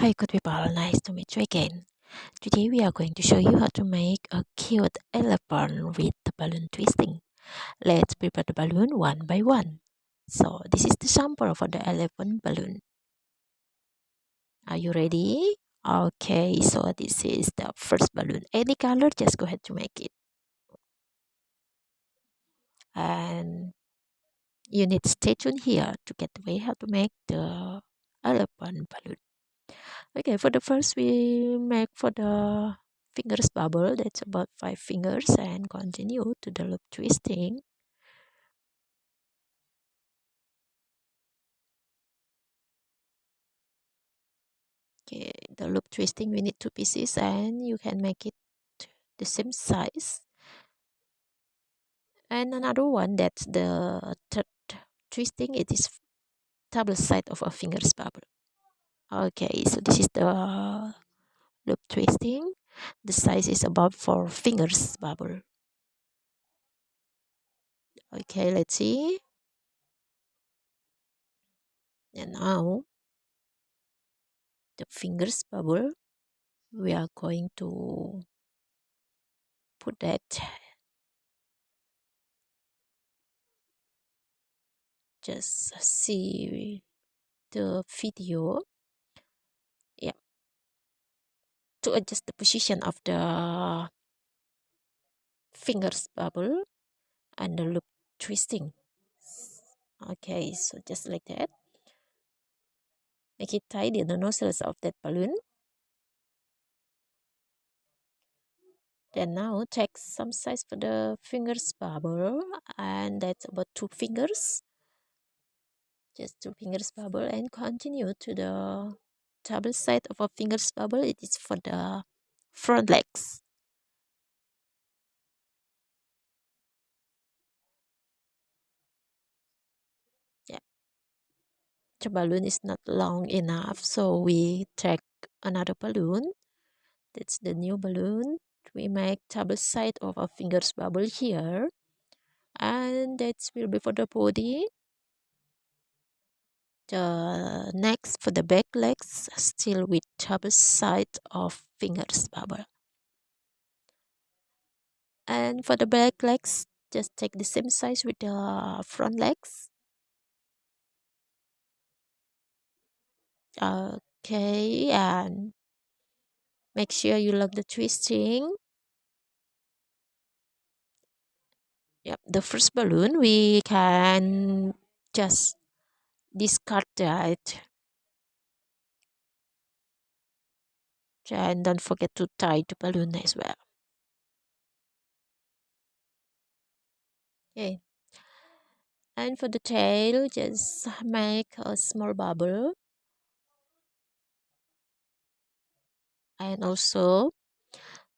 Hi, good people. Nice to meet you again. Today we are going to show you how to make a cute elephant with the balloon twisting. Let's prepare the balloon one by one. So this is the sample for the elephant balloon. Are you ready? Okay, so this is the first balloon. Any color, just go ahead to make it. And you need to stay tuned here to get the way how to make the elephant balloon. Okay, for the first we make for the fingers bubble, that's about 5 fingers, and continue to the loop twisting. Okay, the loop twisting we need 2 pieces, and you can make it the same size. And another one, that's the third twisting, it is double side of a fingers bubble. Okay, so this is the loop twisting. The size is about 4 fingers bubble. Okay, let's see. And now the fingers bubble, we are going to put that. Just see the video. Yeah, to adjust the position of the fingers bubble and the loop twisting. Okay, so just like that. Make it tight in the nostrils of that balloon. Then now take some size for the fingers bubble, and that's about 2 fingers. Just 2 fingers bubble, and continue to the double side of a fingers bubble. It is for the front legs. Yeah, the balloon is not long enough, so we take another balloon. That's the new balloon. We make double side of a fingers bubble here, and that will be for the body. The next for the back legs, still with double side of fingers bubble. And for the back legs, just take the same size with the front legs. Okay, and make sure you lock the twisting. Yep, the first balloon we can just discard that, and don't forget to tie the balloon as well. Okay, and for the tail, just make a small bubble, and also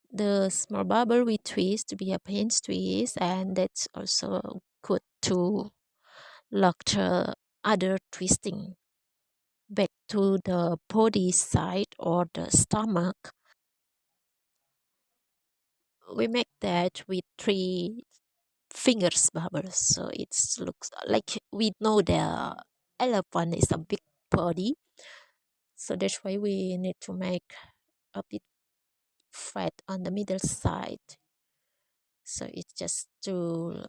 the small bubble we twist to be a pinch twist, and that's also good to lock the other twisting back to the body side or the stomach. We make that with 3 fingers bubbles, so it looks like we know the elephant is a big body, so that's why we need to make a bit fat on the middle side, so it's just to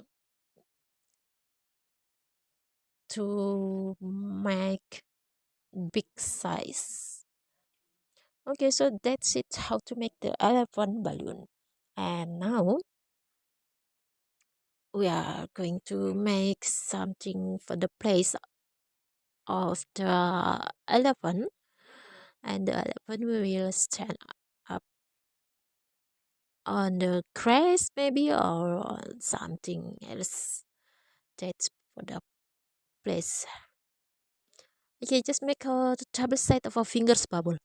make big size. Okay, so that's it, how to make the elephant balloon. And now we are going to make something for the place of the elephant, and the elephant will stand up on the grass maybe, or on something else. That's for the place. Okay, just make a double side of a fingers bubble.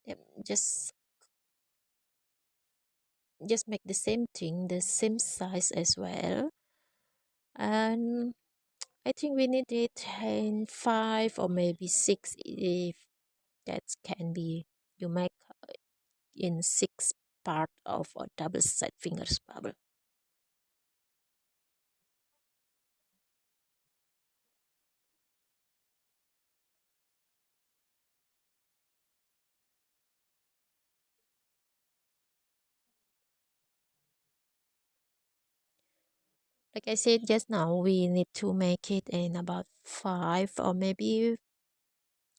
Yep, just make the same thing, the same size as well. And I think we need it in 5 or maybe 6 if that can be you make in 6 part of a double set fingers bubble. Like I said just now, we need to make it in about 5 or maybe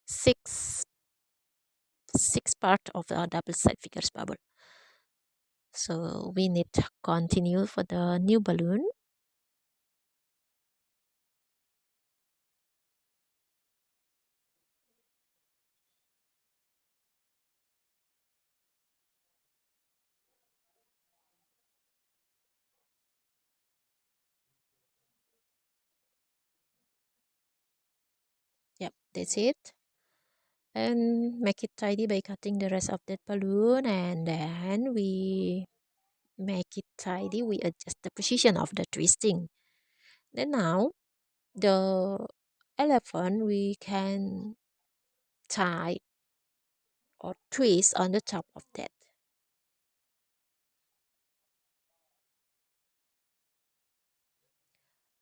6 part of the double side figures bubble. So we need to continue for the new balloon. Yep, that's it. And make it tidy by cutting the rest of that balloon, and then we make it tidy. We adjust the position of the twisting. Then now the elephant we can tie or twist on the top of that.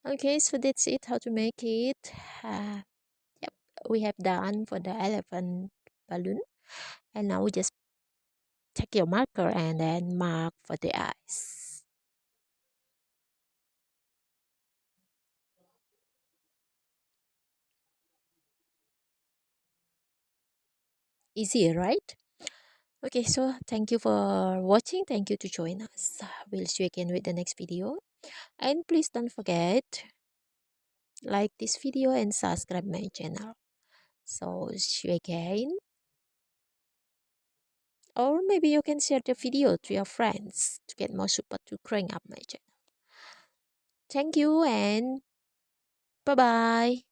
Okay, so that's it, how to make it. Yep, we have done for the elephant balloon. And now we just take your marker and then mark for the eyes. Easy, right? Okay, so thank you for watching. Thank you to join us. We'll see you again with the next video. And please don't forget, like this video and subscribe my channel. So see you again. Or maybe you can share the video to your friends to get more support to growing up my channel. Thank you and bye bye.